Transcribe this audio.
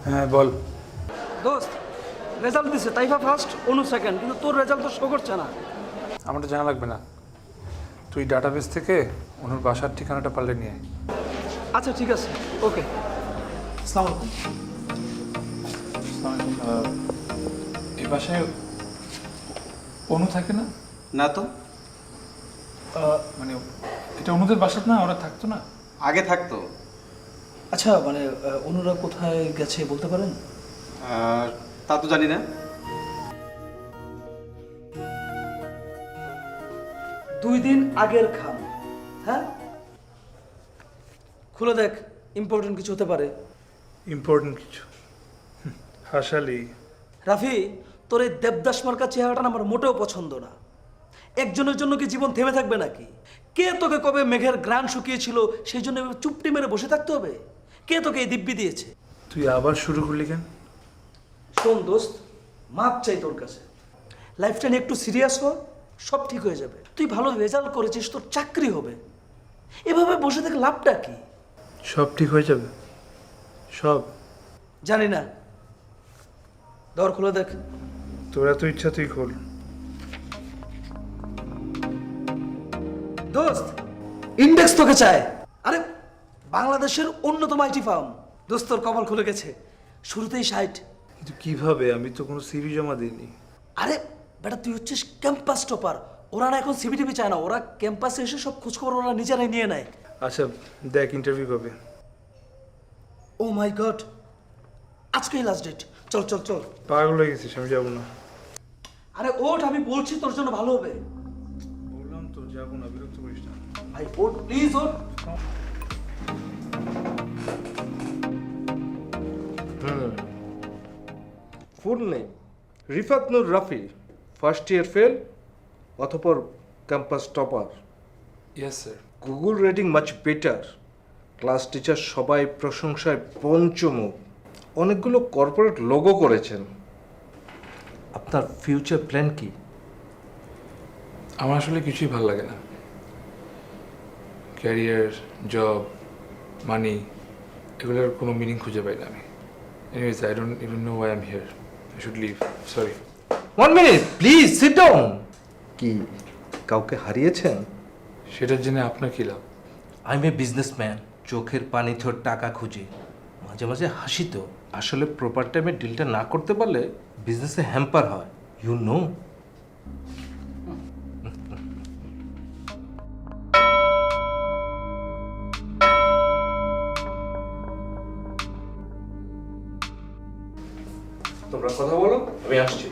হ্যাঁ বল। দোস্ত, রেজাল্ট দিছে তাইফা ফার্স্ট, অনু সেকেন্ড, কিন্তু তোর রেজাল্ট তো শো করছে না। আমারটা জানা লাগবে না, তুই ডাটাবেস থেকে অনুর বাসার ঠিকানাটা পাল্টে নিয়ে আয়। আচ্ছা ঠিক আছে, ওকে। আসসালামু আলাইকুম। এই বাসায় অনু থাকে না? না তো, মানে এটা অনুদের বাসা না, ওরা থাকতো না? আগে থাকতো। আচ্ছা মানে অনুরা কোথায় গেছে বলতে পারেন? তা তো জানি না। দুই দিন আগের খাম। হ্যাঁ, খুলে দেখ, ইম্পর্টেন্ট কিছু হতে পারে। ইম্পর্টেন্ট কিছু? হাসালি। রাফি, তোর এই দেবদাস মার্কা চেহারাটা না আমার মোটেও পছন্দ না। একজনের জন্য কি জীবন থেমে থাকবে নাকি? কে তোকে কবে মেঘের গ্রান শুকিয়েছিল সেই জন্য এভাবে চুপটি মেরে বসে থাকতে হবে? কে তোকে এই দিব্যি দিয়েছে? তুই আবার শুরু করলি কেন? শোন দোস্ত, মাপ চাই তোর কাছে। লাইফটা নিয়ে একটু সিরিয়াস হ, সব ঠিক হয়ে যাবে। তুই ভালো রেজাল্ট করেছিস, তোর চাকরি হবে। এভাবে বসে থেকে লাভটা কি? সব ঠিক হয়ে যাবে? সব? জানি না, দর খুলে দেখ। তোর এত ইচ্ছা তুই খোল। দোস্ত, ইন্ডেক্স তোকে চায়। আরে বাংলাদেশের অন্যতম আইটি ফার্ম। দোস্ত, তোর কপাল খুলে গেছে, শুরুতেই 60। কিন্তু কিভাবে? আমি তো কোনো সিভি জমা দিইনি। আরে বেটা, তুই হচ্ছিস ক্যাম্পাস টপার। ওরা না এখন সিবিটিভি চায় না, ওরা ক্যাম্পাসে এসে সব খোঁজখবর ওরা নিজেরাই নিয়ে নেয়। আচ্ছা দেখ, ইন্টারভিউ কবে? ও মাই গড, আজকেই লাস্ট ডেট। চল চল চল। পাগল হয়ে গেছিস, আমি যাবো না। আরে ওঠ, আমি বলছি তোর জন্য ভালো হবে। বললাম তো যাবো না, বিরক্ত করিস না। ভাই ওঠ প্লিজ, ওঠ। Full name Rifat Nur Rafi, first year fail, অতঃপর campus topper, yes sir. Google rating much better, class teacher সবাই প্রশংসায় পঞ্চমুখ, অনেকগুলো কর্পোরেট লোগো করেছেন। আপনার ফিউচার প্ল্যান কি? আমার আসলে কিছুই ভালো লাগে না। ক্যারিয়ার, জব, মানি, এগুলোর কোনো মিনিং খুঁজে পাই না আমি। Anyways, I don't even know why I am here. I should leave, sorry. 1 minute please, sit down. কি কাউকে হারিয়েছেন? সেটার জন্য আপনার কী লাভ? আই এম এ বিজনেসম্যান, চোখের পানি থর টাকা খুঁজি, মাঝে মাঝে হাসি তো। আসলে প্রপার টাইমে ডিলটা না করতে পারলে বিজনেসে হ্যাম্পার হয়, ইউ নো। তোমরা কথা বলো, আমি আসছি।